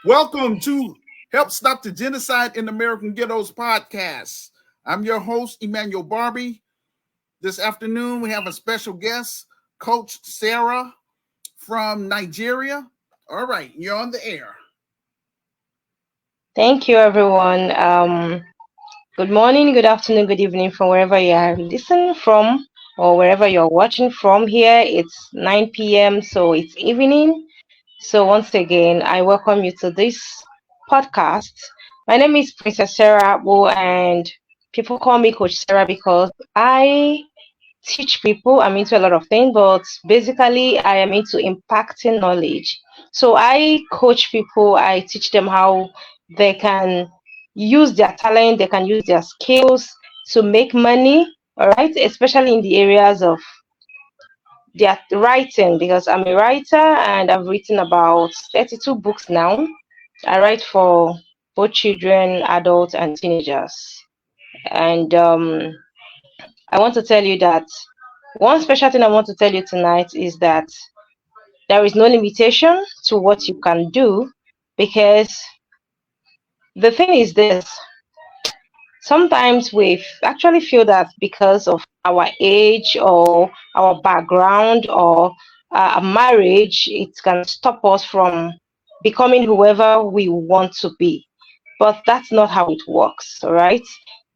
Welcome to Help Stop the Genocide in American Ghettos podcast. I'm your host, Emmanuel Barbee. This afternoon, we have a special guest, Coach Sarah from Nigeria. All right, you're on the air. Thank you, everyone. Good morning, good afternoon, good evening from wherever you are listening from or wherever you're watching from. Here it's 9 p.m., so it's evening. So, once again, I welcome you to this podcast. My name is Princess Sarah Akpu, and people call me Coach Sarah because I teach people. I'm into a lot of things, but basically, I am into impacting knowledge. So I coach people, I teach them how they can use their talent, they can use their skills to make money, all right, especially in the areas of their writing, because I'm a writer and I've written about 32 books now. I write for both children, adults, and teenagers. And I want to tell you that one special thing I want to tell you tonight is that there is no limitation to what you can do, because the thing is this: sometimes we actually feel that because of our age or our background or a marriage, it can stop us from becoming whoever we want to be. But that's not how it works, all right?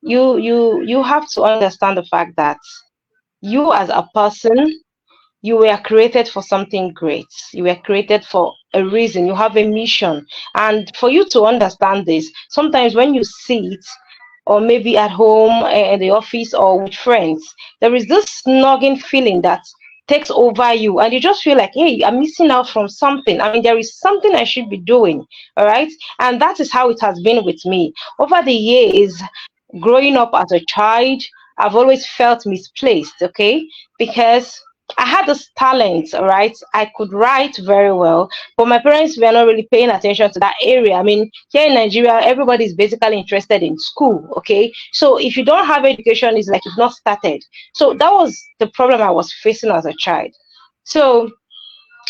You have to understand the fact that you as a person, you were created for something great. You were created for a reason. You have a mission. And for you to understand this, sometimes when you see it, or maybe at home, in the office, or with friends, there is this nagging feeling that takes over you, and you just feel like, hey, I'm missing out from something. I mean, there is something I should be doing. All right. And that is how it has been with me. Over the years, growing up as a child, I've always felt misplaced, okay? Because I had this talent, all right? I could write very well, but my parents were not really paying attention to that area. I mean, here in Nigeria, everybody is basically interested in school, okay? So if you don't have education, it's like you've not started. So that was the problem I was facing as a child. So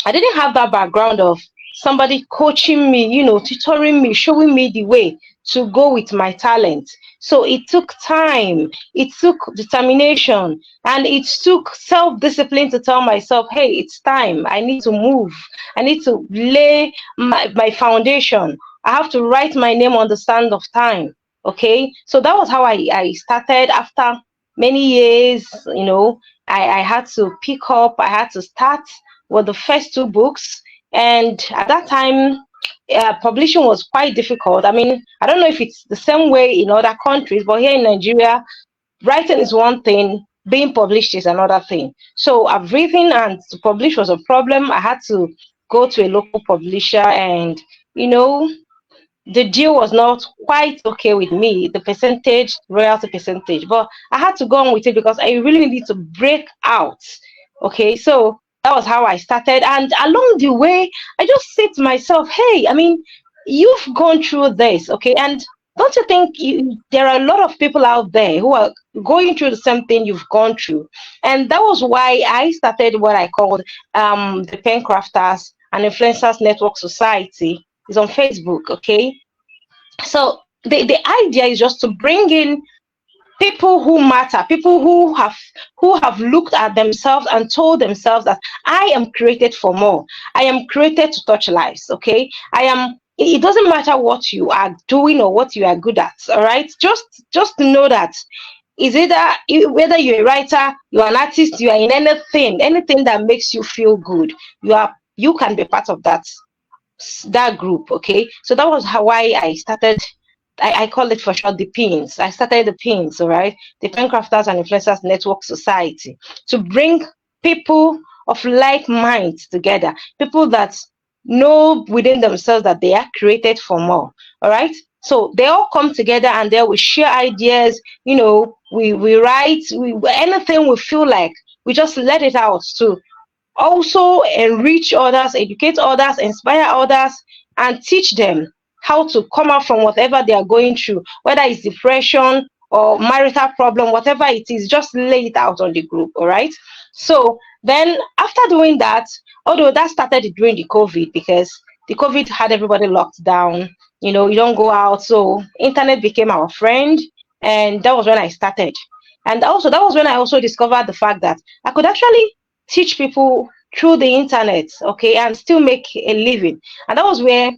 I didn't have that background of somebody coaching me, tutoring me, showing me the way to go with my talent. So it took time, it took determination, and it took self discipline to tell myself, hey, it's time. I need to move. I need to lay my foundation. I have to write my name on the sand of time. Okay. So that was how I started after many years. I had to pick up, I had to start were the first two books. And at that time, publishing was quite difficult. I mean, I don't know if it's the same way in other countries, but here in Nigeria, writing is one thing, being published is another thing. So I've written, and to publish was a problem. I had to go to a local publisher, and you know, the deal was not quite okay with me, the percentage, royalty percentage, but I had to go on with it because I really needed to break out. Okay, so that was how I started. And along the way, I just said to myself, hey, I mean, you've gone through this, okay? And don't you think there are a lot of people out there who are going through the same thing you've gone through? And that was why I started what I called the Pen Crafters and Influencers Network Society. It's on Facebook, okay? So the idea is just to bring in people who matter, people who have looked at themselves and told themselves that I am created for more. I am created to touch lives. Okay, I am. It doesn't matter what you are doing or what you are good at. All right, just know that is either whether you're a writer, you're an artist, you are in anything that makes you feel good. You can be part of that group. Okay, so that was how why I started. I call it for short the pins. I started the pins, all right, the Pen Crafters and Influencers Network Society, to bring people of like mind together, people that know within themselves that they are created for more. All right, so they all come together and they will share ideas. We write, anything we feel like, we just let it out to also enrich others, educate others, inspire others, and teach them how to come out from whatever they are going through, whether it's depression or marital problem, whatever it is, just lay it out on the group. All right. So then after doing that, although that started during the COVID, because the COVID had everybody locked down. You know, you don't go out, so internet became our friend, and that was when I started. And also, that was when I also discovered the fact that I could actually teach people through the internet, okay, and still make a living. And that was where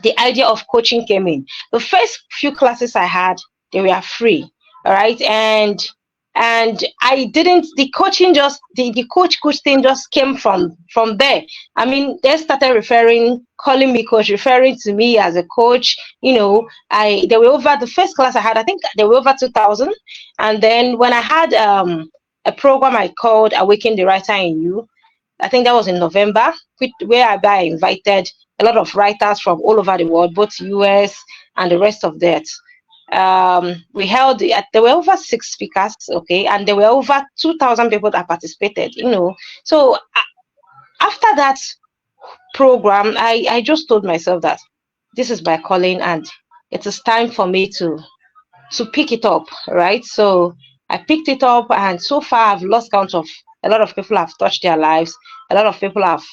the idea of coaching came in. The first few classes I had, they were free. All right. And I didn't the coaching just the coach thing just came from there. I mean, they started calling me coach, referring to me as a coach. You know, I they were over the first class I had, I think they were over 2,000. And then when I had a program I called Awaken the Writer in You, I think that was in November, where I invited a lot of writers from all over the world, both US and the rest of that. We held, there were over 6 speakers, okay, and there were over 2,000 people that participated, you know. So after that program, I just told myself that this is my calling and it is time for me to pick it up, right? So I picked it up, and so far I've lost count of a lot of people have touched their lives. A lot of people have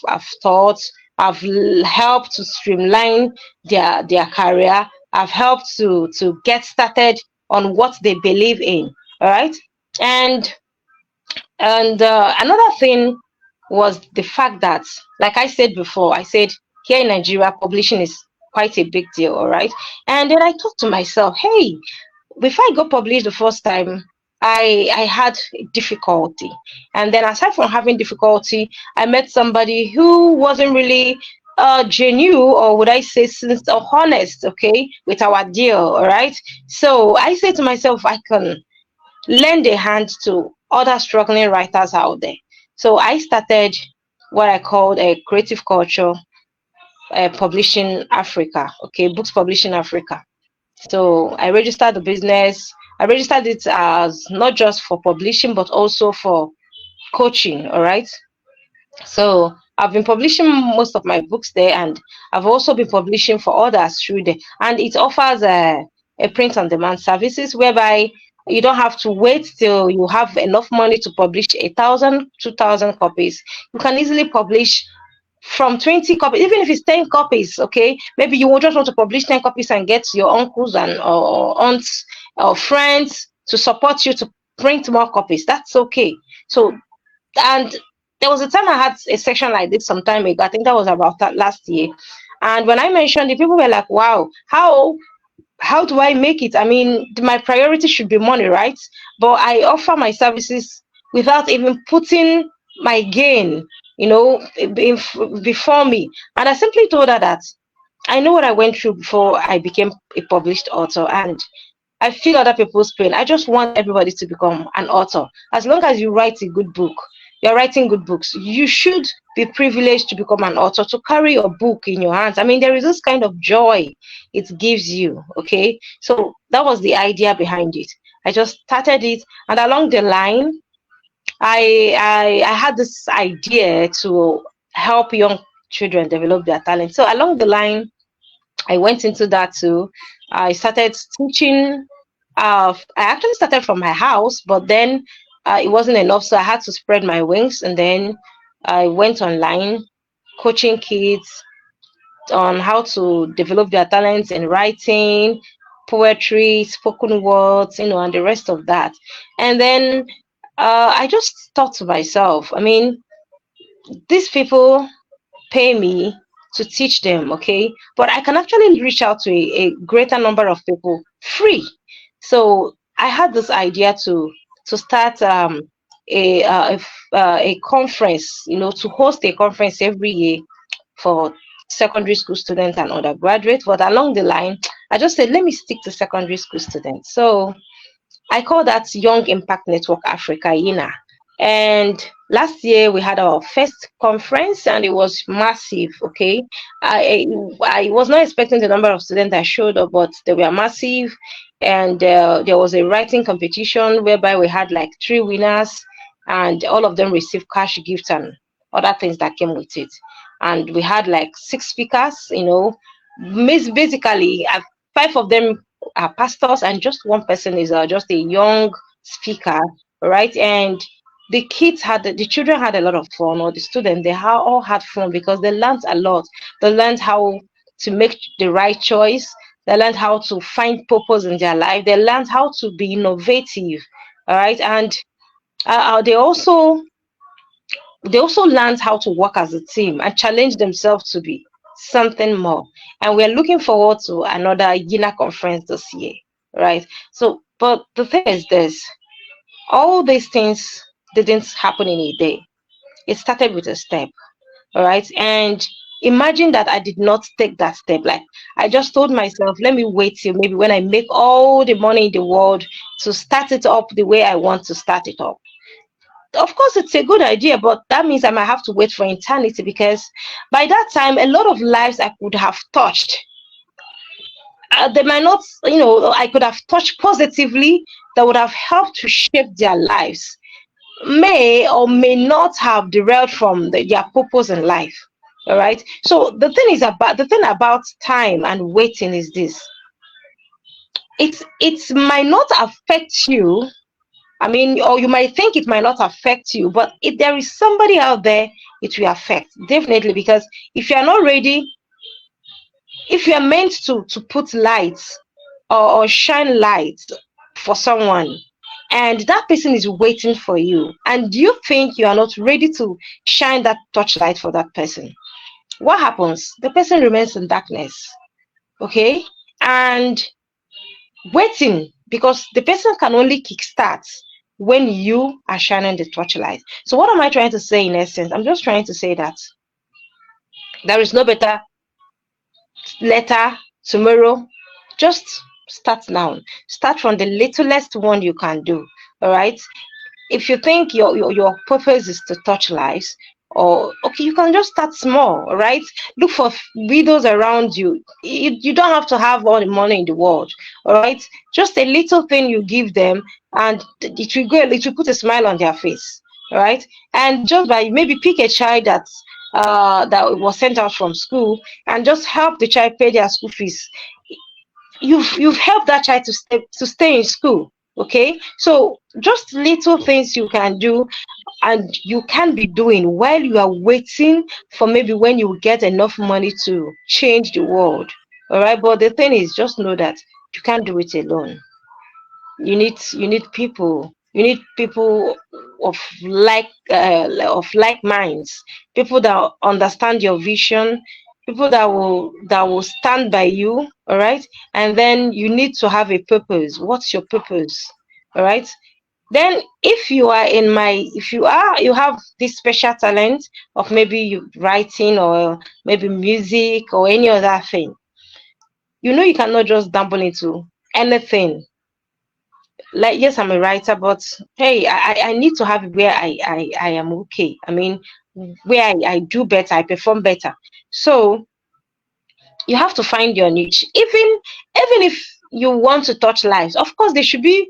taught. I've helped to streamline their career. I've helped to get started on what they believe in. All right, and another thing was the fact that, like I said before, I said here in Nigeria, publishing is quite a big deal. All right, and then I thought to myself, hey, before I got published the first time, I had difficulty. And then aside from having difficulty, I met somebody who wasn't really genuine, or would I say honest, okay, with our deal, all right? So I said to myself, I can lend a hand to other struggling writers out there. So I started what I called a creative culture publishing Africa, okay, books publishing Africa. So I registered the business. I registered it as not just for publishing, but also for coaching. All right. So I've been publishing most of my books there, and I've also been publishing for others through there. And it offers a print on demand services whereby you don't have to wait till you have enough money to publish 1,000, 2,000 copies. You can easily publish from 20 copies, even if it's 10 copies, okay? Maybe you just want to publish 10 copies and get your uncles and or aunts or friends to support you to print more copies. That's okay. So, and there was a time I had a section like this some time ago. I think that was about that last year. And when I mentioned it, people were like, wow, how do I make it? I mean, my priority should be money, right? But I offer my services without even putting my gain, you know, before me. And I simply told her that I know what I went through before I became a published author, and I feel other people's pain. I just want everybody to become an author. As long as you write a good book, you're writing good books, you should be privileged to become an author, to carry your book in your hands. I mean, there is this kind of joy it gives you. Okay. So that was the idea behind it. I just started it, and along the line, I had this idea to help young children develop their talent. So along the line, I went into that too. I started teaching. I actually started from my house, but then it wasn't enough, so I had to spread my wings, and then I went online, coaching kids on how to develop their talents in writing, poetry, spoken words, you know, and the rest of that. And then I just thought to myself, I mean, these people pay me to teach them, okay? But I can actually reach out to a greater number of people free. So I had this idea to start a conference, you know, to host a conference every year for secondary school students and undergraduates. But along the line, I just said, let me stick to secondary school students. So I call that Young Impact Network Africa, YINA. And last year we had our first conference, and it was massive. Okay, I was not expecting the number of students that showed up, but they were massive. And there was a writing competition whereby we had like 3 winners, and all of them received cash gifts and other things that came with it. And we had like 6 speakers. You know, basically 5 of them are pastors, and just one person is just a young speaker, right? And the children had a lot of fun, or the students, all had fun because they learned a lot. They learned how to make the right choice. They learned how to find purpose in their life. They learned how to be innovative. All right. And they also learned how to work as a team and challenge themselves to be something more. And we're looking forward to another YINA conference this year. Right. So, but the thing is this, all these things didn't happen in a day. It started with a step. All right. And imagine that I did not take that step. Like, I just told myself, let me wait till maybe when I make all the money in the world to start it up the way I want to start it up. Of course, it's a good idea, but that means I might have to wait for eternity, because by that time, a lot of lives I could have touched, they might not, I could have touched positively, that would have helped to shape their lives, may or may not have derailed from their purpose in life. All right. So the thing about time and waiting is this: it might not affect you. I mean, or you might think it might not affect you, but if there is somebody out there, it will affect definitely. Because if you are not ready, if you are meant to put lights, or shine light for someone, and that person is waiting for you, and you think you are not ready to shine that torchlight for that person, what happens? The person remains in darkness. Okay. And waiting, because the person can only kickstart when you are shining the torchlight. So what am I trying to say in essence? I'm just trying to say that there is no better later, tomorrow. Just start now. Start from the littlest one you can do. All right. If you think your purpose is to touch lives, or okay, you can just start small. All right. Look for widows around you. You don't have to have all the money in the world. All right. Just a little thing you give them, and it will put a smile on their face. All right. And just by maybe pick a child that was sent out from school, and just help the child pay their school fees. You've helped that child to stay in school. Okay. So just little things you can do, and you can be doing while you are waiting for maybe when you get enough money to change the world. All right. But the thing is, just know that you can't do it alone. You need people of like minds, people that understand your vision, people that will stand by you. All right. And then you need to have a purpose. What's your purpose? All right. Then if you have this special talent of maybe you writing, or maybe music, or any other thing, you cannot just dabble into anything. Like, yes, I'm a writer, but hey, I need to have it where I am okay. I mean, where I do better, I perform better. So you have to find your niche. Even if you want to touch lives, of course there should be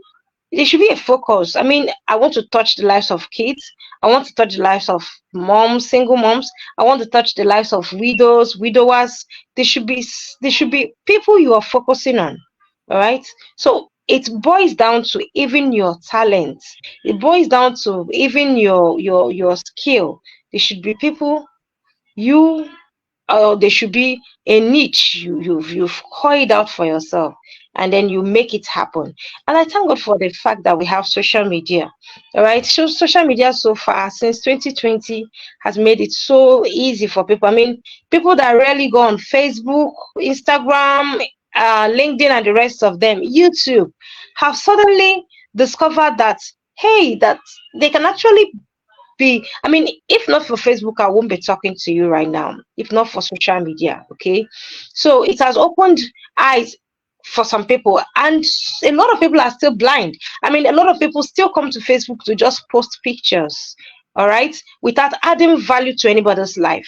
a focus. I mean, I want to touch the lives of kids. I want to touch the lives of moms, single moms. I want to touch the lives of widows, widowers. There should be people you are focusing on. All right. So it boils down to even your talent. It boils down to even your skill. There should be people you there should be a niche you've coiled out for yourself, and then you make it happen. And I thank God for the fact that we have social media. All right. So social media so far since 2020 has made it so easy for people. I mean, people that rarely go on Facebook, Instagram, LinkedIn, and the rest of them, YouTube, have suddenly discovered that, hey, that they can actually be. I mean, if not for Facebook, I won't be talking to you right now. If not for social media, okay. So it has opened eyes for some people, and a lot of people are still blind. I mean, a lot of people still come to Facebook to just post pictures, all right, without adding value to anybody's life.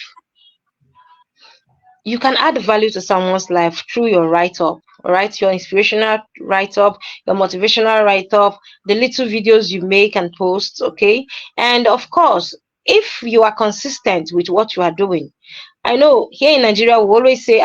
You can add value to someone's life through your write-up. All right, your inspirational write-up, your motivational write-up, the little videos you make and post. Okay. And of course, if you are consistent with what you are doing, I know here in Nigeria we always say,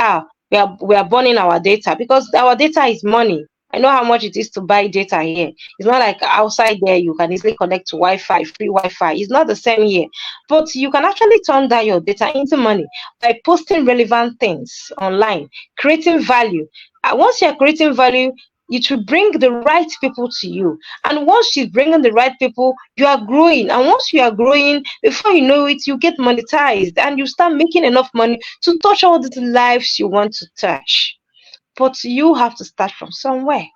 we are burning our data, because our data is money. I know how much it is to buy data here. It's not like outside there you can easily connect to Wi-Fi, free Wi-Fi. It's not the same here. But you can actually turn that your data into money by posting relevant things online, creating value. Once you're creating value, it will bring the right people to you. And once you bring in the right people, you are growing. And once you are growing, before you know it, you get monetized and you start making enough money to touch all the lives you want to touch. But you have to start from somewhere.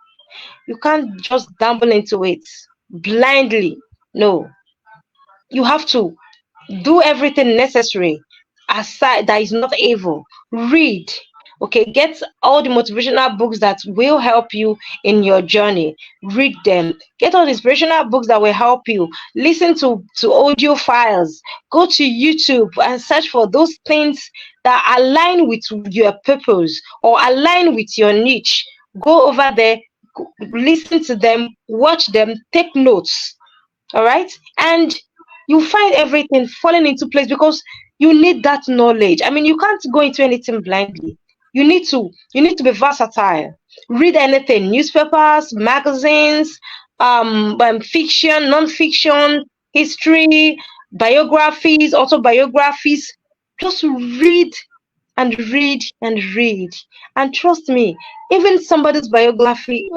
You can't just dabble into it blindly. No, you have to do everything necessary aside that is not evil. Read. Okay, get all the motivational books that will help you in your journey. Read them. Get all the inspirational books that will help you. Listen to audio files. Go to YouTube and search for those things that align with your purpose or align with your niche. Go over there, listen to them, watch them, take notes. All right, and you find everything falling into place because you need that knowledge. I mean, you can't go into anything blindly. You need to be versatile. Read anything: newspapers, magazines, fiction, non-fiction, history, biographies, autobiographies. Just read and read and read. And trust me, even somebody's biography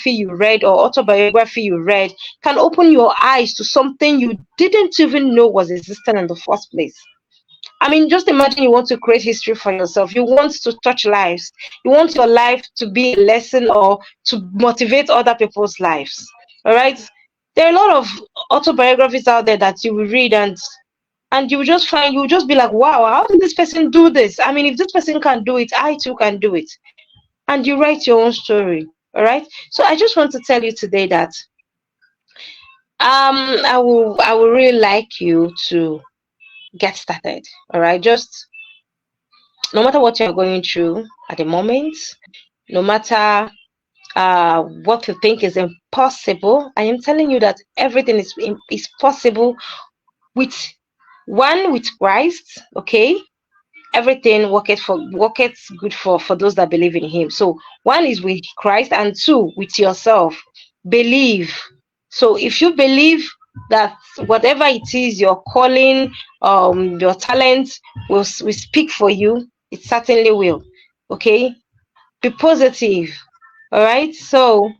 you read or autobiography you read can open your eyes to something you didn't even know was existing in the first place. I mean, just imagine you want to create history for yourself. You want to touch lives. You want your life to be a lesson or to motivate other people's lives. All right. There are a lot of autobiographies out there that you will read, and you will just find, you will just be like, wow, how did this person do this? I mean, if this person can do it, I too can do it. And you write your own story. All right. So I just want to tell you today that I will really like you to get started. All right. Just no matter what you're going through at the moment, no matter what you think is impossible, I am telling you that everything is possible with with Christ. Okay, everything worketh good for those that believe in him. So one is with Christ, and two with yourself. Believe. So if you believe that whatever it is, your calling, your talent will speak for you, it certainly will. Okay, be positive. All right. So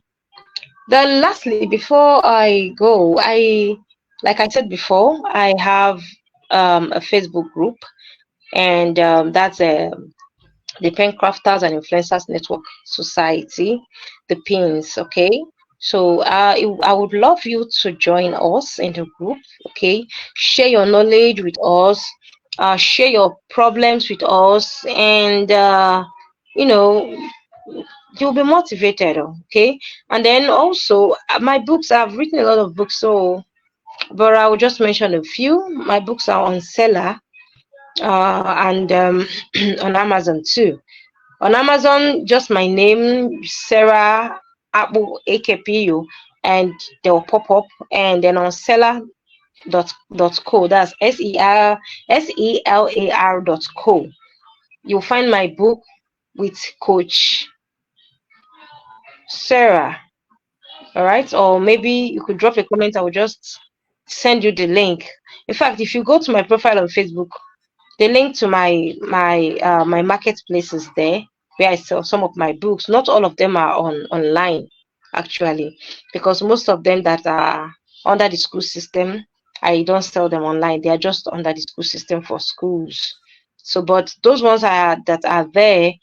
then lastly, before I go, like I said before, I have a Facebook group, and that's the Pen Crafters and Influencers Network Society, the pins. Okay, so I would love you to join us in the group. Okay, share your knowledge with us, share your problems with us, and you know you'll be motivated. Okay, and then also my books, I've written a lot of books, so but I will just mention a few. My books are on seller, and on Amazon too. On Amazon, just my name, Sarah Akpu AKPU, and they will pop up. And then on seller dot co, that's SELAR.co, you'll find my book with Coach Sarah. All right, or maybe you could drop a comment. I will just send you the link. In fact, if you go to my profile on Facebook, the link to my marketplace is there, where I sell some of my books. Not all of them are online, actually, because most of them that are under the school system, I don't sell them online. They are just under the school system for schools. So, but those ones that are there,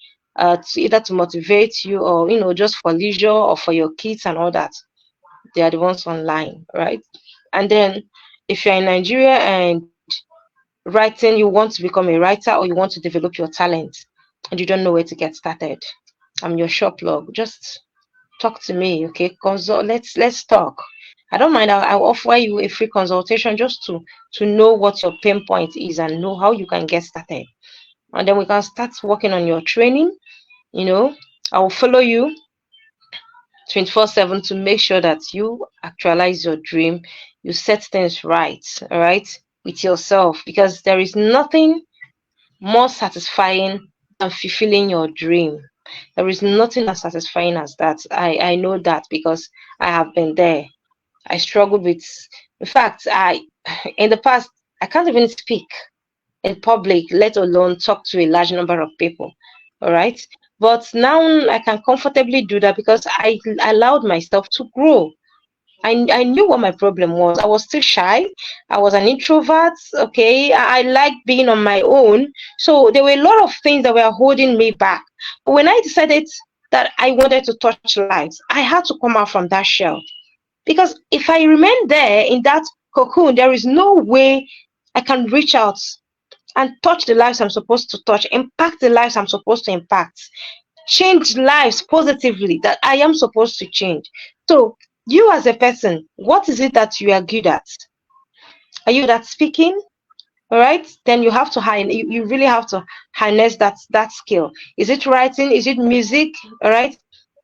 either to motivate you or just for leisure or for your kids and all that, they are the ones online, right? And then if you're in Nigeria and writing, you want to become a writer or you want to develop your talent and you don't know where to get started, I'm your shop log. Just talk to me, okay? Consult. Let's talk. I don't mind. I'll offer you a free consultation just to know what your pain point is and know how you can get started. And then we can start working on your training. I will follow you 24/7 to make sure that you actualize your dream, you set things right, all right, with yourself, because there is nothing more satisfying than fulfilling your dream. There is nothing as satisfying as that. I know that because I have been there. I struggled with, in fact, in the past, I can't even speak in public, let alone talk to a large number of people. All right. But now I can comfortably do that because I allowed myself to grow. I knew what my problem was. I was still shy. I was an introvert. Okay. I liked being on my own. So there were a lot of things that were holding me back. But when I decided that I wanted to touch lives, I had to come out from that shell. Because if I remain there in that cocoon, there is no way I can reach out and touch the lives I'm supposed to touch, impact the lives I'm supposed to impact, change lives positively that I am supposed to change. So, you as a person, what is it that you are good at? Are you good at speaking? All right, then you have to you really have to harness that skill. Is it writing? Is it music? All right,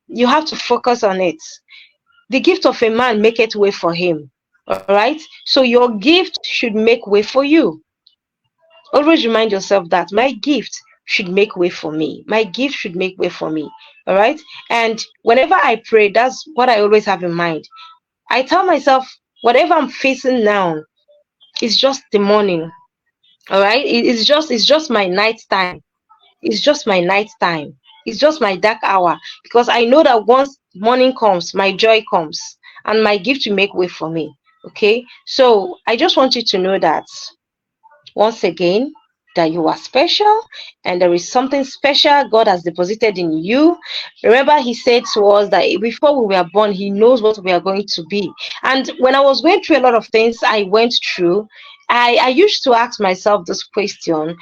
you have to focus on it. The gift of a man maketh way for him. All right, so your gift should make way for you. Always remind yourself that my gift should make way for me. My gift should make way for me. All right. And whenever I pray, that's what I always have in mind. I tell myself, whatever I'm facing now is just the morning. All right. It's just my night time. It's just my night time. It's just my dark hour. Because I know that once morning comes, my joy comes and my gift will make way for me. Okay. So I just want you to know that once again, that you are special and there is something special God has deposited in you. Remember, He said to us that before we were born, He knows what we are going to be. And when I was going through a lot of things I went through, I used to ask myself this question.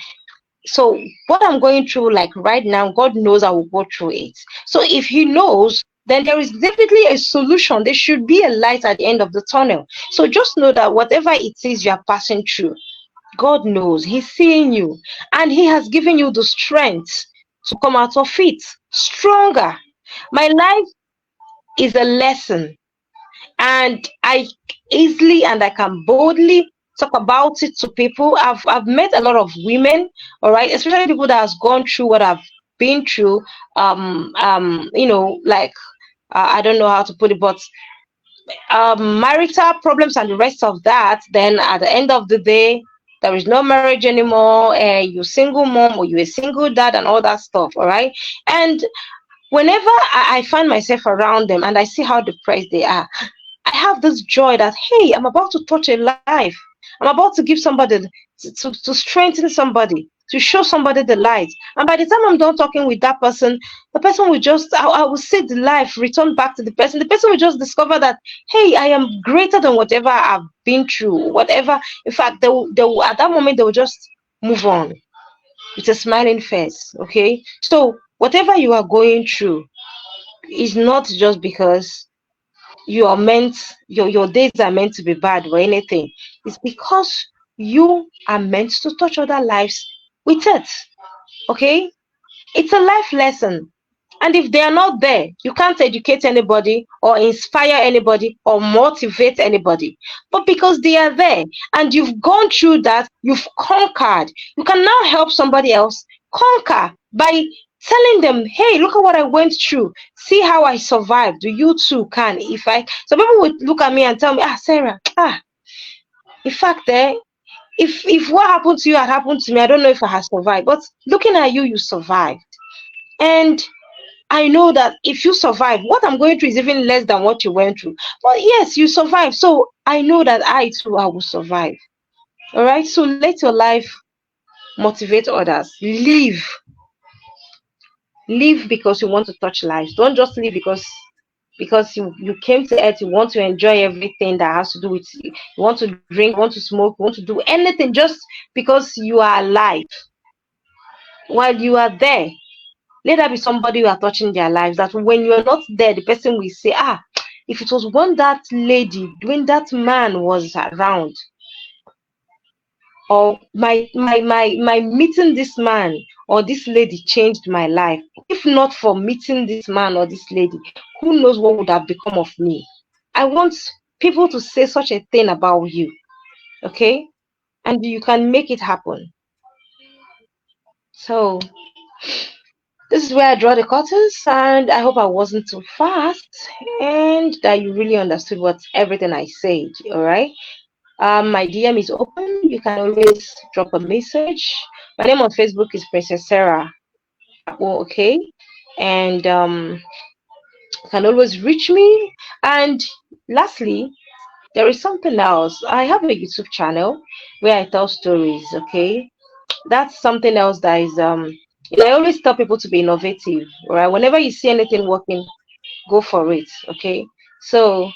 So, what I'm going through, like right now, God knows I will go through it. So, if He knows, then there is definitely a solution. There should be a light at the end of the tunnel. So, just know that whatever it is you are passing through, God knows, He's seeing you, and He has given you the strength to come out of it stronger. My life is a lesson, and I easily and I can boldly talk about it to people. I've met a lot of women, all right, especially people that has gone through what I've been through. Like I don't know how to put it, but marital problems and the rest of that, then at the end of the day, there is no marriage anymore. You're single mom or you're a single dad and all that stuff. All right. And whenever I find myself around them and I see how depressed they are, I have this joy that, hey, I'm about to touch a life. I'm about to give somebody, to strengthen somebody, to show somebody the light. And by the time I'm done talking with that person, the person will just, I will see the life return back to the person. The person will just discover that, hey, I am greater than whatever I've been through, whatever. In fact, they will at that moment, they will just move on with a smiling face. Okay. So whatever you are going through is not just because you are meant, your days are meant to be bad or anything. It's because you are meant to touch other lives with it. Okay, it's a life lesson. And if they are not there, you can't educate anybody or inspire anybody or motivate anybody. But because they are there and you've gone through that, you've conquered, you can now help somebody else conquer by telling them, hey, look at what I went through. See how I survived. You too can. So people would look at me and tell me, Sarah, in fact, if what happened to you had happened to me, I don't know if I had survived. But looking at you, you survived. And I know that if you survive, what I'm going through is even less than what you went through. But yes, you survived. So I know that I too, I will survive. All right. So let your life motivate others. Live because you want to touch lives. Don't just live because you came to earth, you want to enjoy everything that has to do with you. You want to drink, you want to smoke, you want to do anything just because you are alive. While you are there, let there be somebody who are touching their lives, that when you are not there, the person will say, if it was when that lady, when that man was around, or my meeting this man or this lady changed my life. If not for meeting this man or this lady, who knows what would have become of me? I want people to say such a thing about you. Okay? And you can make it happen. So this is where I draw the curtains, and I hope I wasn't too fast and that you really understood what everything I said. All right. My DM is open. You can always drop a message. My name on Facebook is Princess Sarah. Okay, and you can always reach me. And lastly, there is something else. I have a YouTube channel where I tell stories. Okay, that's something else that is I always tell people to be innovative. Right, whenever you see anything working, go for it. Okay, so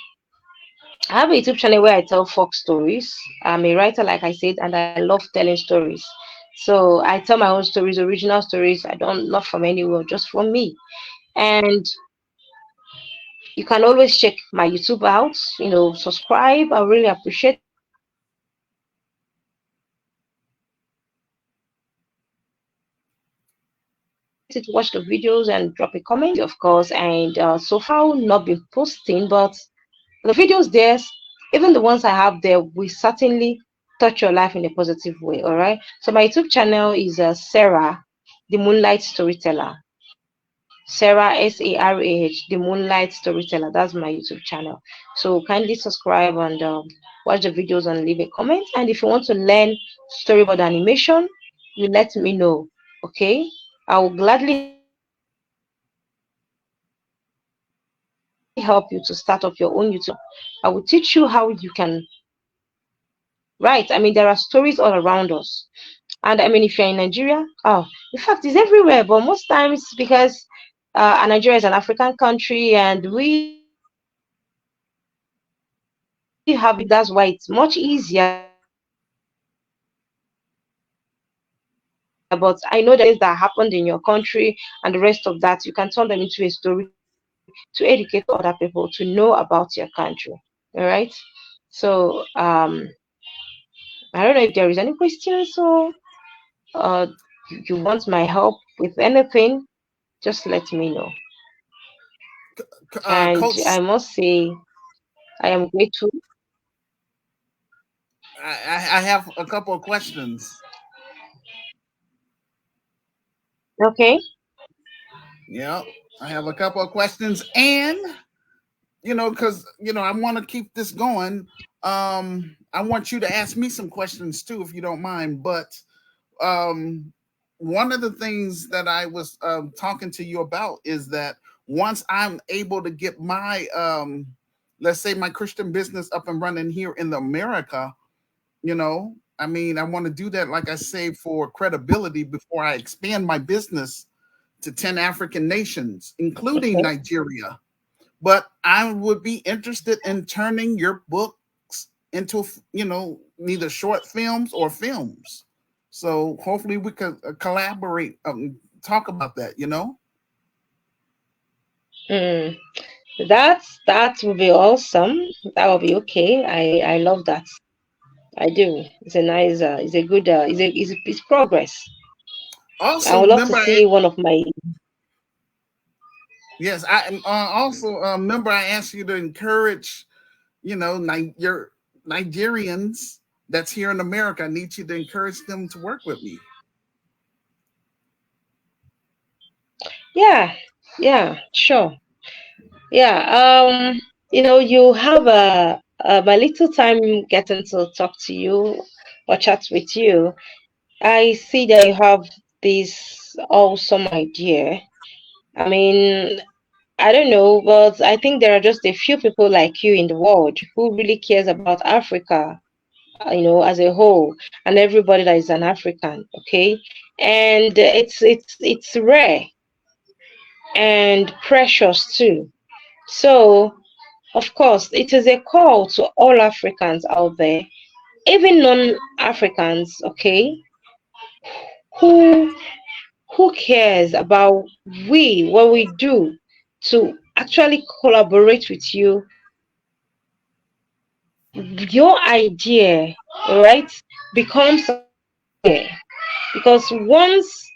I have a YouTube channel where I tell folk stories. I'm a writer, like I said, and I love telling stories. So I tell my own stories, original stories. I don't not from anywhere, just from me. And you can always check my YouTube out. Subscribe. I really appreciate it. Watch the videos and drop a comment. Of course. And so far, not been posting, but the videos there, even the ones I have there, will certainly touch your life in a positive way. All right. So my YouTube channel is Sarah, the Moonlight Storyteller. Sarah Sarah, the Moonlight Storyteller. That's my YouTube channel. So kindly subscribe and watch the videos and leave a comment. And if you want to learn storyboard animation, you let me know. Okay. I will gladly help you to start up your own YouTube channel. I will teach you how you can write. I mean, there are stories all around us. And I mean, if you're in Nigeria, in fact, it's everywhere. But most times, because Nigeria is an African country and we have it, that's why it's much easier. But I know that there's other countries that don't have it. That's why it's much easier. But I know there are places that happened in your country and the rest of that, you can turn them into a story to educate other people, to know about your country. All right. So I don't know if there is any questions or you want my help with anything, just let me know. And Coach, I must say, I am grateful. I have a couple of questions. Okay. Yeah, I have a couple of questions, and because I want to keep this going. I want you to ask me some questions too, if you don't mind. But um, one of the things that I was talking to you about is that once I'm able to get my, let's say, my Christian business up and running here in America, I mean, I want to do that, like I say, for credibility before I expand my business to 10 African nations, including Okay. Nigeria. But I would be interested in turning your books into, neither short films or films. So hopefully we could collaborate, talk about that. Mm. That will be awesome. That will be okay. I love that. I do. It's a nice. It's a good. It's progress. I Also, would love to remember, see one of my. yes, I also remember I asked you to encourage, your Nigerians that's here in America. I need you to encourage them to work with me. Yeah. Yeah. Sure. Yeah. You have a little time getting to talk to you or chat with you. I see that you have this awesome idea. I mean, I don't know, but I think there are just a few people like you in the world who really cares about Africa, as a whole, and everybody that is an African, okay? And it's rare and precious too. So, of course, it is a call to all Africans out there, even non-Africans, okay, who who cares about what we do to actually collaborate with you so that your idea, right, becomes something bigger. Because once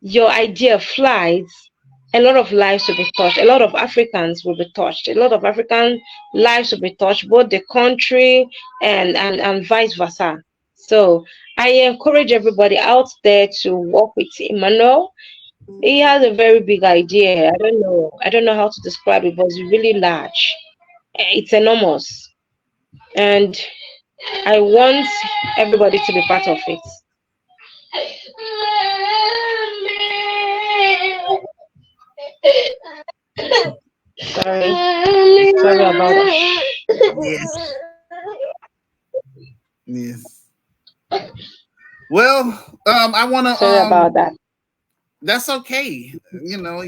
your idea flies, a lot of lives will be touched. A lot of Africans will be touched. A lot of African lives will be touched, both the country and vice versa. So I encourage everybody out there to work with Emmanuel. He has a very big idea. I don't know. I don't know how to describe it, but it's really large. It's enormous, and I want everybody to be part of it. Sorry, sorry about that. Yes. Yes. Well, I want to. Sorry about that. That's okay. You know,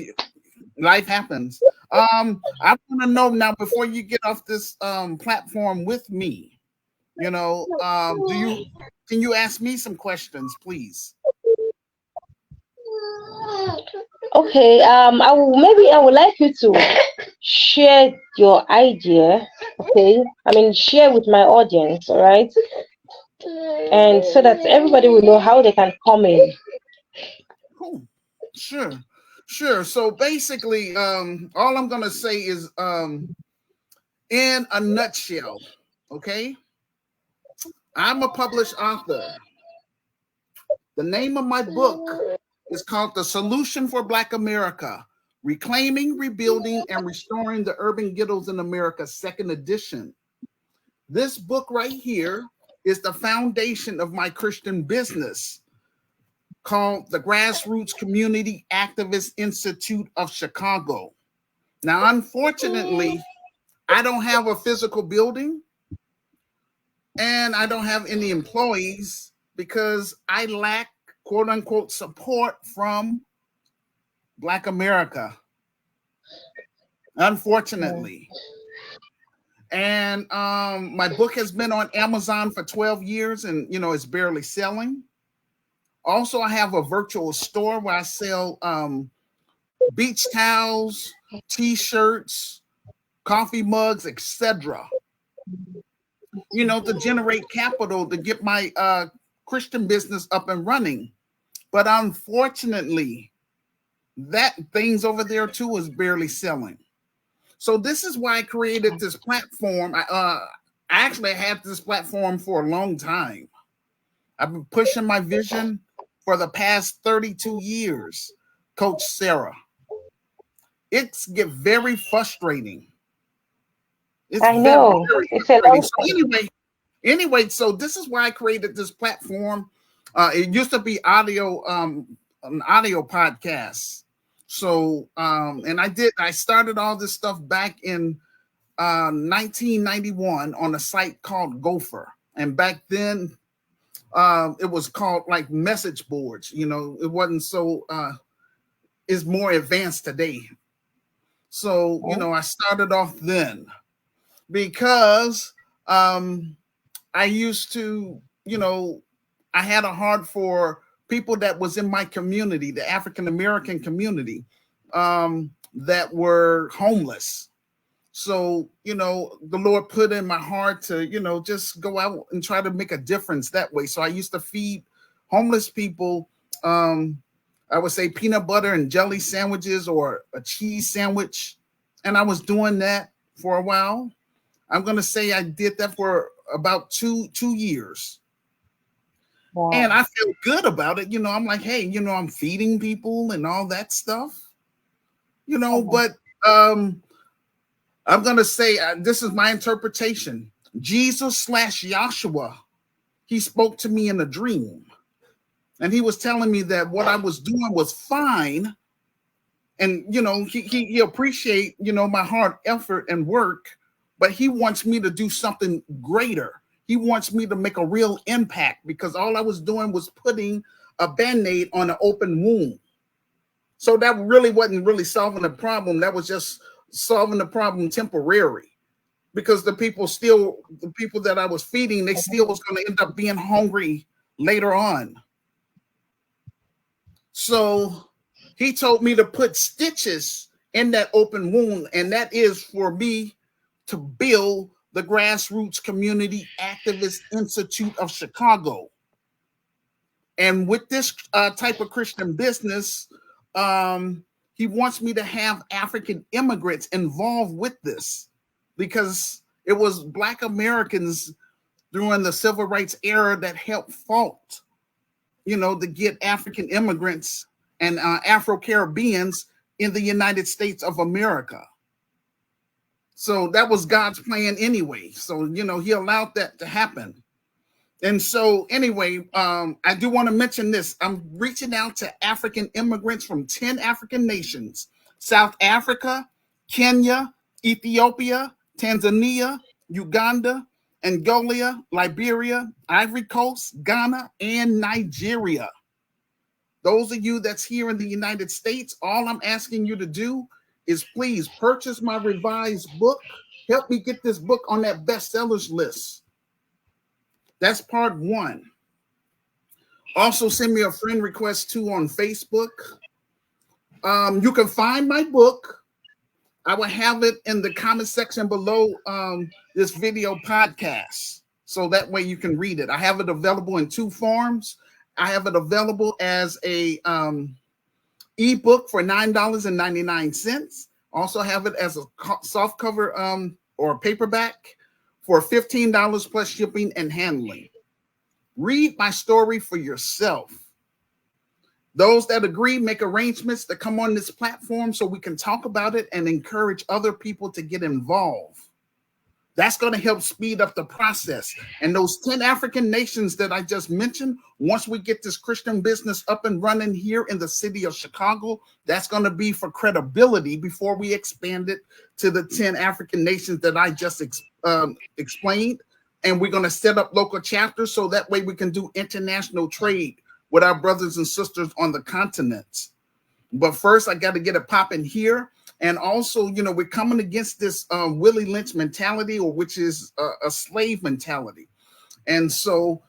life happens. I want to know now before you get off this platform with me. You know, can you ask me some questions, please? Okay. I would like you to share your idea. Okay. I mean, share with my audience. All right. And so that everybody will know how they can come in. Cool. Sure. Sure. So basically, all I'm gonna say is in a nutshell, okay? I'm a published author. The name of my book is called The Solution for Black America: Reclaiming, Rebuilding, and Restoring the Urban Ghettos in America, second edition. This book right here is the foundation of my Christian business called the Grassroots Community Activist Institute of Chicago. Now, unfortunately, I don't have a physical building and I don't have any employees because I lack quote unquote support from Black America, unfortunately. And my book has been on Amazon for 12 years and, you know, it's barely selling. Also, I have a virtual store where I sell beach towels, t-shirts, coffee mugs, etc. You know, to generate capital to get my Christian business up and running. But unfortunately, that things over there too is barely selling. So this is why I created this platform. I actually had this platform for a long time. I've been pushing my vision for the past 32 years, Coach Sarah. It's get very frustrating. It's I very, know very it's a frustrating. long So time. so this is why I created this platform. It used to be audio, an audio podcast. So, and I started all this stuff back in 1991 on a site called Gopher. And back then, it was called like message boards. You know, it wasn't so, it's more advanced today. So, you know, I started off then because I used to, you know, I had a heart for people that was in my community, the African American community, that were homeless. So, you know, the Lord put in my heart to, you know, just go out and try to make a difference that way. So I used to feed homeless people, I would say peanut butter and jelly sandwiches or a cheese sandwich. And I was doing that for a while. I'm gonna say I did that for about two years, and Wow. I feel good about it. You know, I'm like, hey, you know, I'm feeding people and all that stuff. You know, but um, I'm gonna say this is my interpretation. Jesus slash Yahshua, he spoke to me in a dream, and he was telling me that what I was doing was fine, and you know, he appreciate you know my hard effort and work, but he wants me to do something greater. He wants me to make a real impact because all I was doing was putting a band-aid on an open wound. So that really wasn't really solving the problem. That was just solving the problem temporary because the people that I was feeding, they still was going to end up being hungry later on. So he told me to put stitches in that open wound, and that is for me to build the Grassroots Community Activist Institute of Chicago. And with this type of Christian business, he wants me to have African immigrants involved with this because it was Black Americans during the civil rights era that helped fought, you know, to get African immigrants and Afro-Caribbeans in the United States of America. So that was God's plan anyway. So, you know, he allowed that to happen. And so anyway, I do want to mention this. I'm reaching out to African immigrants from 10 African nations: South Africa, Kenya, Ethiopia, Tanzania, Uganda, Angola, Liberia, Ivory Coast, Ghana, and Nigeria. Those of you that's here in the United States, all I'm asking you to do is please purchase my revised book. Help me get this book on that bestsellers list. That's part one. Also, send me a friend request too on Facebook. You can find my book. I will have it in the comment section below this video podcast. So that way you can read it. I have it available in two forms. I have it available as a ebook for $9.99. Also have it as a soft cover or paperback for $15 plus shipping and handling. Read my story for yourself. Those that agree, make arrangements to come on this platform so we can talk about it and encourage other people to get involved. That's going to help speed up the process. And those 10 African nations that I just mentioned, once we get this Christian business up and running here in the city of Chicago, that's going to be for credibility before we expand it to the 10 African nations that I just explained. And we're going to set up local chapters so that way we can do international trade with our brothers and sisters on the continents. But first, I got to get it popping here. And also, you know, we're coming against this Willie Lynch mentality, or which is a slave mentality. And so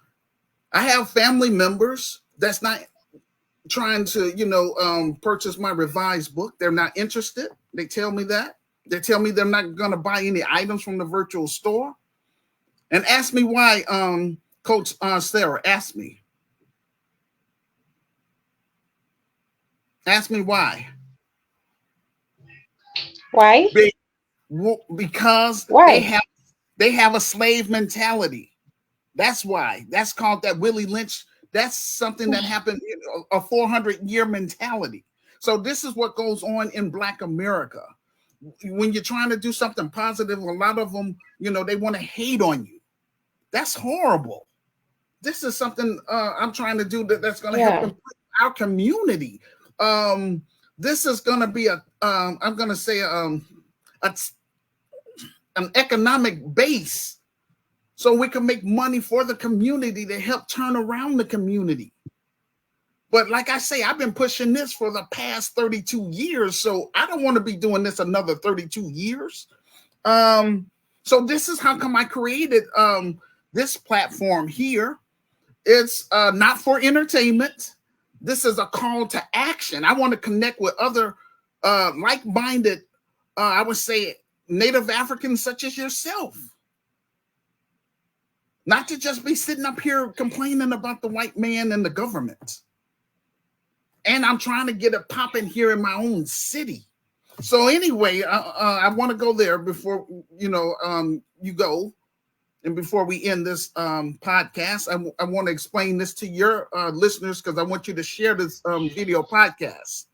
I have family members that's not trying to, you know, purchase my revised book. They're not interested. They tell me that. They tell me they're not going to buy any items from the virtual store. And ask me why, Coach Sarah, ask me. Ask me why. Why? Because why? they have a slave mentality. That's why. That's called that Willie Lynch. That's something that happened, a 400-year mentality. So this is what goes on in Black America. When you're trying to do something positive, a lot of them, you know, they want to hate on you. That's horrible. This is something I'm trying to do that's going to help improve our community. This is going to be I'm going to say an economic base so we can make money for the community to help turn around the community. But like I say, I've been pushing this for the past 32 years, so I don't want to be doing this another 32 years. So this is how come I created this platform here. It's not for entertainment. This is a call to action. I want to connect with other like-minded, I would say, Native Africans such as yourself. Not to just be sitting up here complaining about the white man and the government. And I'm trying to get it popping here in my own city. So anyway, I want to go there before, you know, you go. And before we end this podcast, I want to explain this to your listeners because I want you to share this video podcast.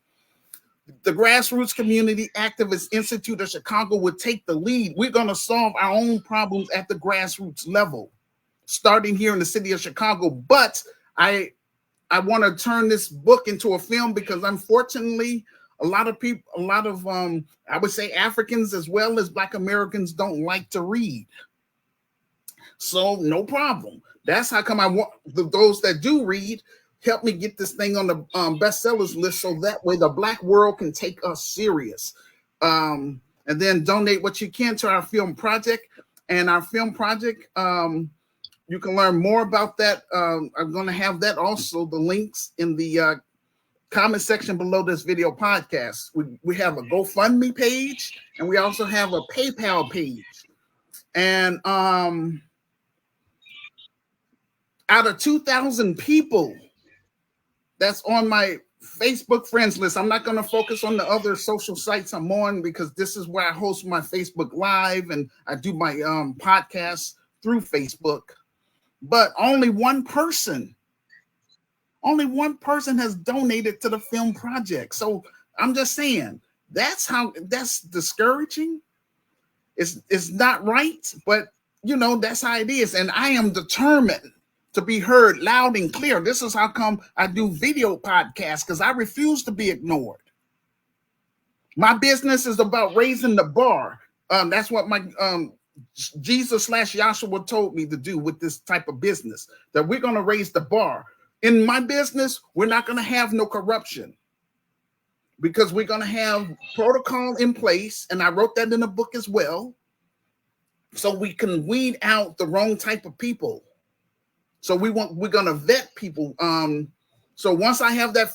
The Grassroots Community Activist Institute of Chicago would take the lead. We're going to solve our own problems at the grassroots level, starting here in the city of Chicago. But I want to turn this book into a film because unfortunately, a lot of people, I would say Africans as well as Black Americans don't like to read. So no problem. That's how come I want those that do read, help me get this thing on the bestsellers list so that way the Black world can take us serious. And then donate what you can to our film project. And our film project, you can learn more about that. I'm going to have that also, the links in the comment section below this video podcast. We have a GoFundMe page and we also have a PayPal page. And out of 2,000 people that's on my Facebook friends list, I'm not going to focus on the other social sites I'm on because this is where I host my Facebook Live and I do my podcast through Facebook. But only one person Only one person has donated to the film project. So I'm just saying that's discouraging. It's not right, but that's how it is. And I am determined to be heard loud and clear. This is how come I do video podcasts, because I refuse to be ignored. My business is about raising the bar. That's what my Jesus/Yahshua told me to do with this type of business, that we're going to raise the bar. In my business, we're not going to have no corruption, because we're going to have protocol in place. And I wrote that in a book as well. So we can weed out the wrong type of people. So we're going to vet people. So once I have that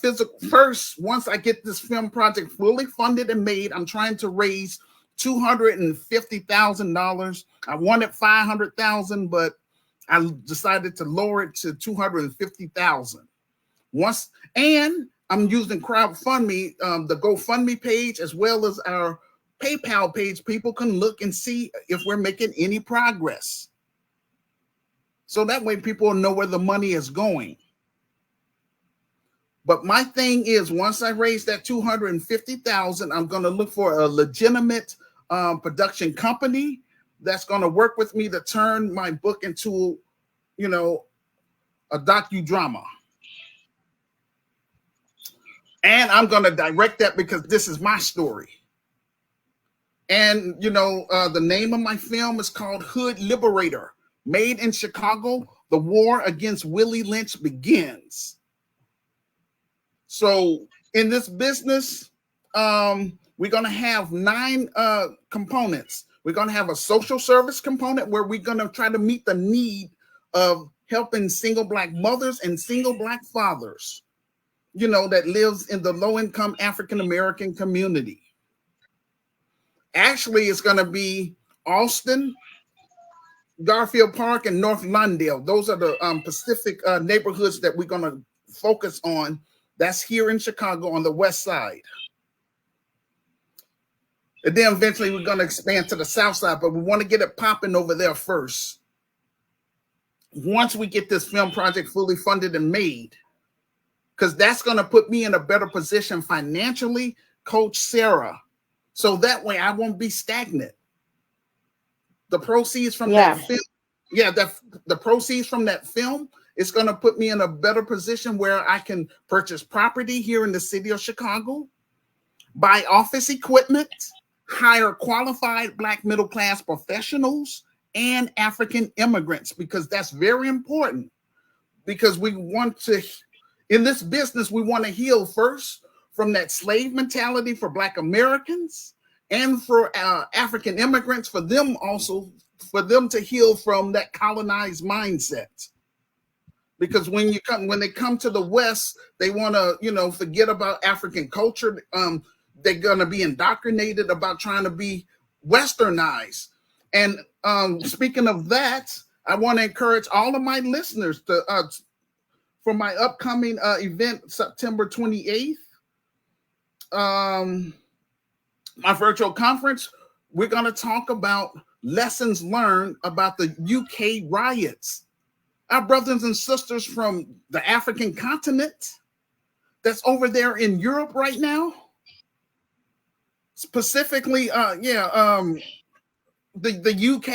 once I get this film project fully funded and made, I'm trying to raise $250,000. I wanted $500,000, but I decided to lower it to $250,000. And I'm using crowdfundme, the GoFundMe page, as well as our PayPal page. People can look and see if we're making any progress. So that way people will know where the money is going. But my thing is, once I raise that $250,000, I'm going to look for a legitimate production company that's going to work with me to turn my book into, a docudrama. And I'm going to direct that, because this is my story. And, the name of my film is called Hood Liberator. Made in Chicago, the war against Willie Lynch begins. So in this business, we're going to have 9 components. We're going to have a social service component, where we're going to try to meet the need of helping single Black mothers and single Black fathers, that lives in the low-income African-American community. Actually, it's going to be Austin, Garfield Park, and North Lawndale. Those are the Pacific neighborhoods that we're going to focus on. That's here in Chicago on the west side. And then eventually we're going to expand to the south side, but we want to get it popping over there first. Once we get this film project fully funded and made, because that's going to put me in a better position financially, Coach Sarah. So that way I won't be stagnant. The proceeds from that film, the proceeds from that film is going to put me in a better position where I can purchase property here in the city of Chicago, buy office equipment, hire qualified Black middle-class professionals and African immigrants, because that's very important. Because we want to, in this business, we want to heal first from that slave mentality for Black Americans, and for African immigrants, for them to heal from that colonized mindset. Because when they come to the West, they want to, forget about African culture. They're going to be indoctrinated about trying to be Westernized. And speaking of that, I want to encourage all of my listeners to for my upcoming event, September 28th. My virtual conference, we're going to talk about lessons learned about the UK riots. Our brothers and sisters from the African continent that's over there in Europe right now, specifically, the UK,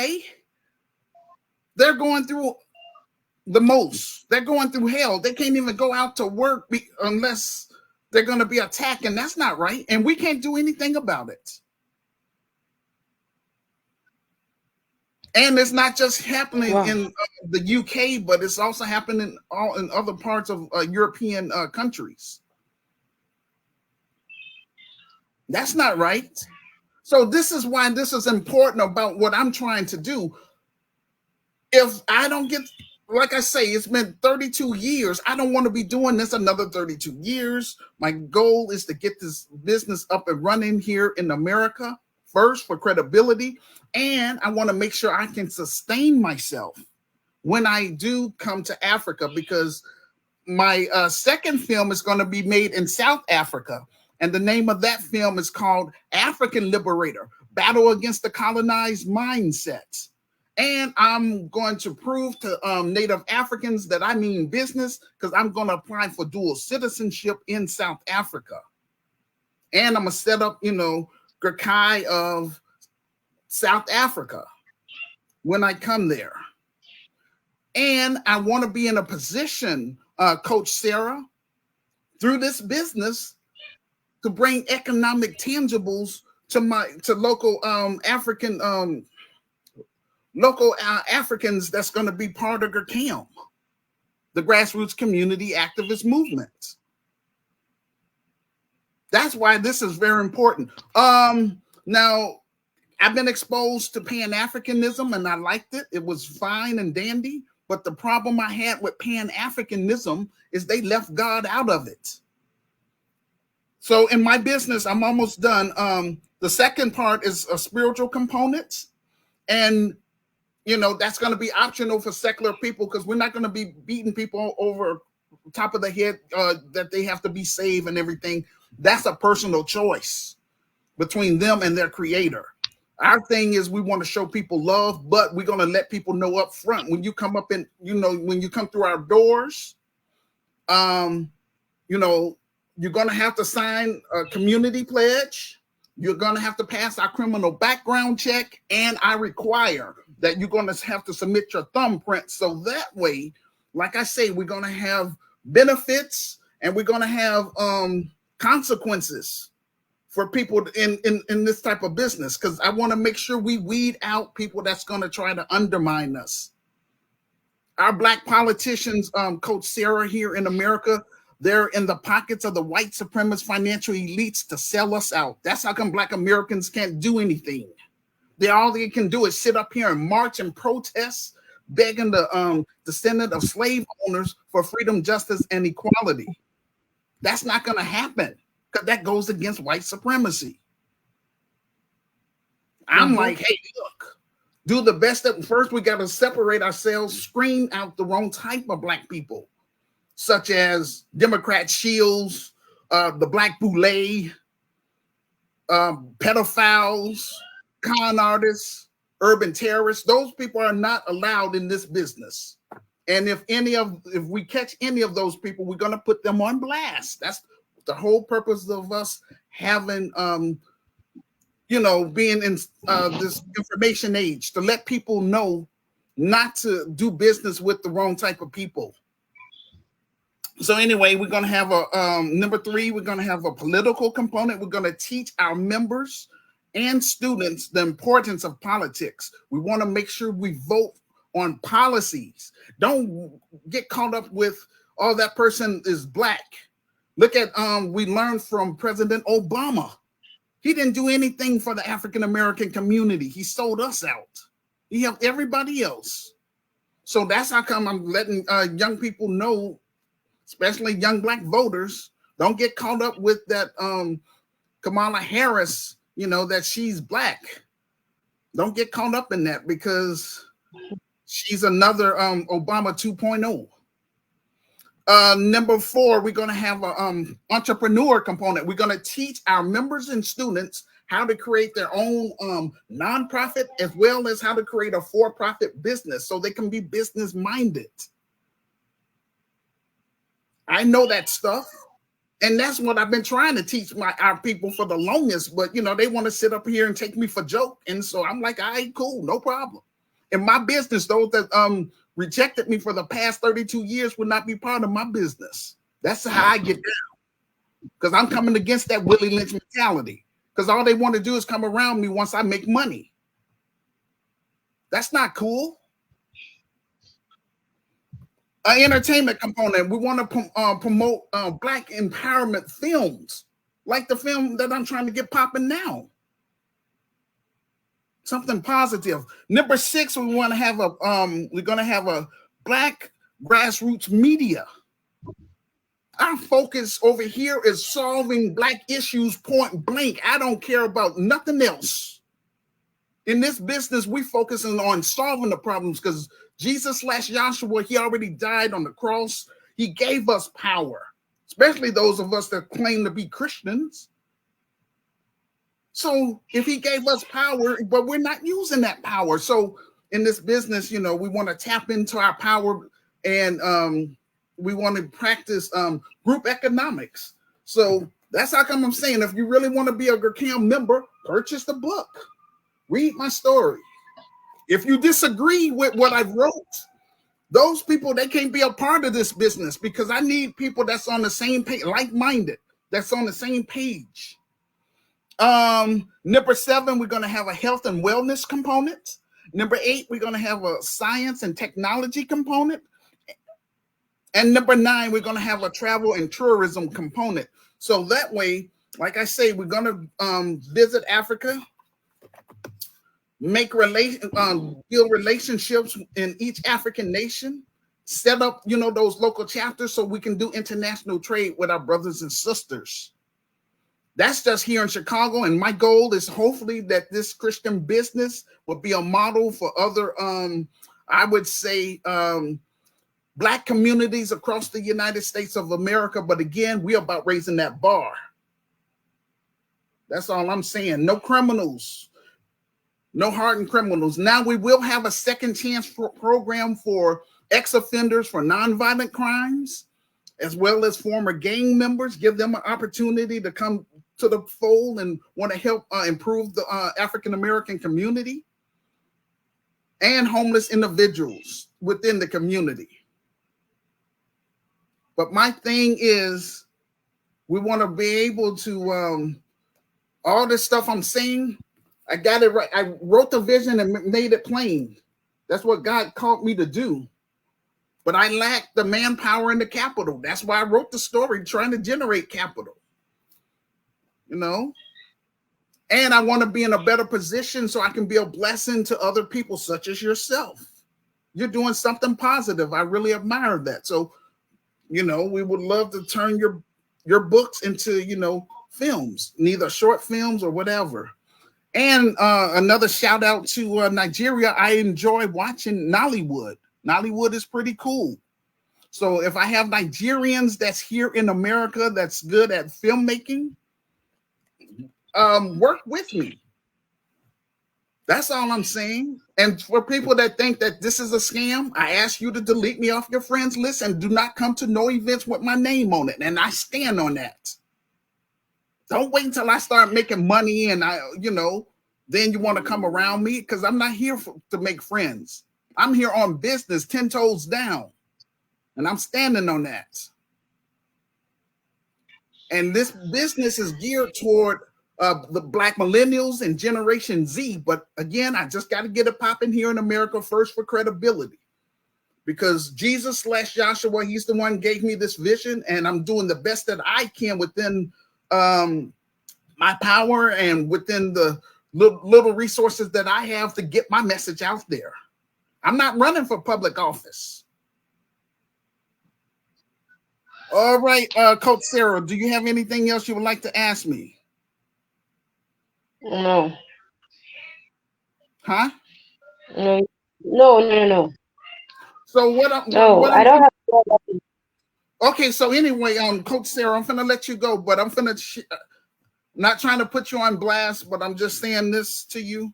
they're going through the most. They're going through hell. They can't even go out to work unless they're going to be attacked, and that's not right. And we can't do anything about it. And it's not just happening in the UK, but it's also happening in other parts of European countries. That's not right. So this is why this is important about what I'm trying to do. If I don't get, like I say, it's been 32 years. I don't want to be doing this another 32 years. My goal is to get this business up and running here in America first for credibility. And I want to make sure I can sustain myself when I do come to Africa, because my second film is going to be made in South Africa. And the name of that film is called African Liberator, Battle Against the Colonized Mindset. And I'm going to prove to Native Africans that I mean business, because I'm going to apply for dual citizenship in South Africa. And I'm going to set up, Gurkai of South Africa when I come there. And I want to be in a position, Coach Sarah, through this business to bring economic tangibles to local Africans that's going to be part of GERCAM, the grassroots community activist movement. That's why this is very important. Now, I've been exposed to Pan-Africanism and I liked it. It was fine and dandy. But the problem I had with Pan-Africanism is they left God out of it. So in my business, I'm almost done. The second part is a spiritual component. And, that's going to be optional for secular people, because we're not going to be beating people over top of the head that they have to be saved and everything. That's a personal choice between them and their creator. Our thing is we want to show people love, but we're going to let people know up front when you come up in, when you come through our doors, you're going to have to sign a community pledge. You're going to have to pass our criminal background check, and I require that you're going to have to submit your thumbprint. So that way, like I say, we're going to have benefits and we're going to have consequences for people in this type of business, because I want to make sure we weed out people that's going to try to undermine us. Our Black politicians, Coach Sarah, here in America, they're in the pockets of the white supremacist financial elites to sell us out. That's how come Black Americans can't do anything. All they can do is sit up here and march and protest, begging the descendant of slave owners for freedom, justice, and equality. That's not going to happen, because that goes against white supremacy. I'm like, hey, look, do the best. First, we got to separate ourselves, screen out the wrong type of Black people, such as Democrat Shields, the Black Boule, pedophiles, con artists, urban terrorists. Those people are not allowed in this business. And if we catch any of those people, we're going to put them on blast. That's the whole purpose of us having, being in this information age, to let people know not to do business with the wrong type of people. So anyway, we're going to have number 3, we're going to have a political component. We're going to teach our members and students the importance of politics. We want to make sure we vote on policies. Don't get caught up with, oh, that person is Black. Look at, we learned from President Obama. He didn't do anything for the African-American community. He sold us out. He helped everybody else. So that's how come I'm letting young people know, especially young Black voters, don't get caught up with that Kamala Harris, that she's Black. Don't get caught up in that, because she's another Obama 2.0. Number 4, we're going to have an entrepreneur component. We're going to teach our members and students how to create their own nonprofit, as well as how to create a for-profit business so they can be business-minded. I know that stuff. And that's what I've been trying to teach our people for the longest. But, they want to sit up here and take me for joke. And so I'm like, all right, cool, no problem. In my business, those that rejected me for the past 32 years would not be part of my business. That's how I get down, because I'm coming against that Willie Lynch mentality, because all they want to do is come around me once I make money. That's not cool. An entertainment component. We want to promote Black empowerment films, like the film that I'm trying to get popping now. Something positive. Number 6, we want to have we're going to have a Black grassroots media. Our focus over here is solving Black issues point blank. I don't care about nothing else. In this business, we focusing on solving the problems, because Jesus/Yahshua, he already died on the cross. He gave us power, especially those of us that claim to be Christians. So if he gave us power, but we're not using that power. So in this business, you know, we want to tap into our power, and we want to practice group economics. So that's how come I'm saying, if you really want to be a GERCAM member, purchase the book, read my story. If you disagree with what I wrote, those people, they can't be a part of this business, because I need people that's on the same page, like-minded, that's on the same page. Number 7, we're going to have a health and wellness component. Number 8, we're going to have a science and technology component. And number 9, we're going to have a travel and tourism component. So that way, like I say, we're going to visit Africa, build relationships in each African nation, set up, you know, those local chapters so we can do international trade with our brothers and sisters. That's just here in Chicago, and my goal is hopefully that this Christian business will be a model for other, I would say, Black communities across the United States of America. But again, we're about raising that bar. That's all I'm saying. No criminals, no hardened criminals. Now we will have a second chance program for ex-offenders for nonviolent crimes, as well as former gang members. Give them an opportunity to come to the fold and want to help improve the African-American community, and homeless individuals within the community. But my thing is, we want to be able to, all this stuff I'm saying, I got it right. I wrote the vision and made it plain. That's what God called me to do. But I lacked the manpower and the capital. That's why I wrote the story, trying to generate capital. You know? And I want to be in a better position so I can be a blessing to other people, such as yourself. You're doing something positive. I really admire that. So, you know, we would love to turn your books into, you know, films, neither short films or whatever. And another shout out to Nigeria. I enjoy watching Nollywood. Nollywood is pretty cool. So if I have Nigerians that's here in America that's good at filmmaking, work with me. That's all I'm saying. And for people that think that this is a scam, I ask you to delete me off your friends list and do not come to no events with my name on it. And I stand on that. Don't wait until I start making money and then you want to come around me, because I'm not here to make friends. I'm here on business, 10 toes down. And I'm standing on that. And this business is geared toward the Black millennials and Generation Z. But again, I just got to get it popping here in America first for credibility. Because Jesus/Joshua, he's the one who gave me this vision, and I'm doing the best that I can within my power and within the little resources that I have to get my message out there. I'm not running for public office. All right, Coach Sarah, do you have anything else you would like to ask me? No. Huh? No. So what I don't have. Okay, so anyway, Coach Sarah, I'm gonna let you go, but I'm gonna not trying to put you on blast, but I'm just saying this to you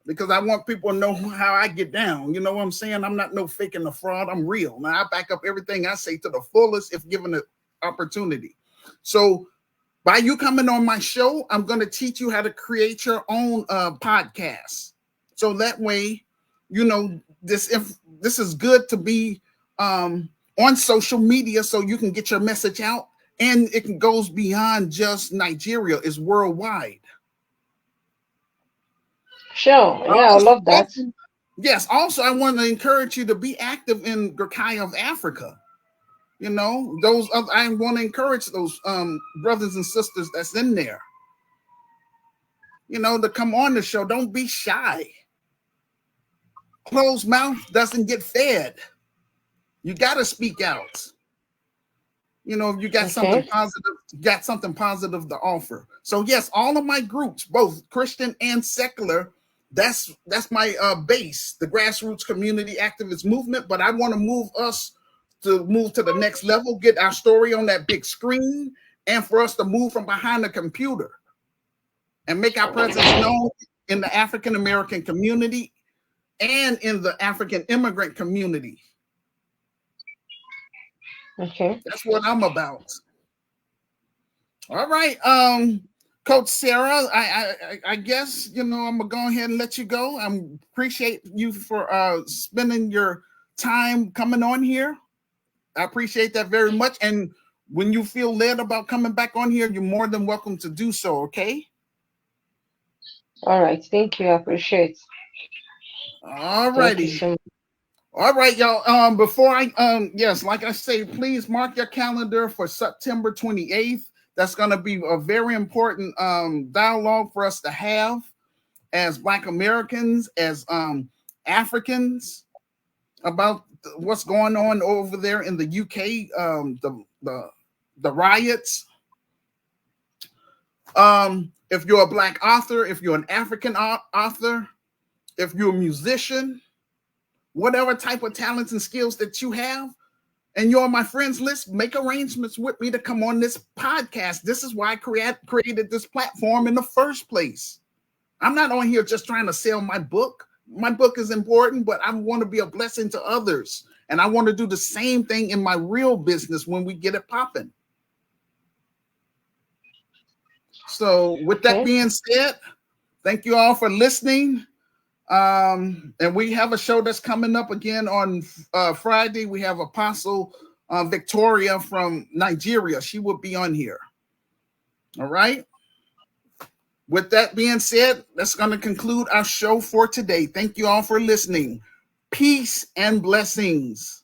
because I want people to know how I get down. You know what I'm saying? I'm not no faking the fraud. I'm real. Now I back up everything I say to the fullest if given the opportunity. So by you coming on my show, I'm going to teach you how to create your own podcast. So that way, you know, this is good to be on social media so you can get your message out, and it goes beyond just Nigeria. It's worldwide. Sure. Yeah, I love that. Yes. Also, I want to encourage you to be active in GERCAM of Africa. You know, I want to encourage those brothers and sisters that's in there, you know, to come on the show. Don't be shy. Closed mouth doesn't get fed. You got to speak out. You know, if you got something positive to offer. So yes, all of my groups, both Christian and secular, that's my base, the grassroots community activist movement. But I want to move to the next level, get our story on that big screen, and for us to move from behind the computer and make our presence known in the African American community and in the African immigrant community. Okay. That's what I'm about. All right, Coach Sarah, I guess I'm gonna go ahead and let you go. I appreciate you for spending your time coming on here. I appreciate that very much. And when you feel led about coming back on here, you're more than welcome to do so. Okay. All right. Thank you. I appreciate. All Thank you righty. so much. All right, y'all. Before I yes, like I say, please mark your calendar for September 28th. That's going to be a very important dialogue for us to have as Black Americans, as Africans, about what's going on over there in the UK, the riots. If you're a Black author, if you're an African author, if you're a musician, whatever type of talents and skills that you have, and you're on my friends list, make arrangements with me to come on this podcast. This is why I created this platform in the first place. I'm not on here just trying to sell my book. My book is important, but I want to be a blessing to others. And I want to do the same thing in my real business when we get it popping. So with that being said, thank you all for listening. And we have a show that's coming up again on Friday. We have Apostle Victoria from Nigeria. She will be on here. All right. With that being said, that's going to conclude our show for today. Thank you all for listening. Peace and blessings.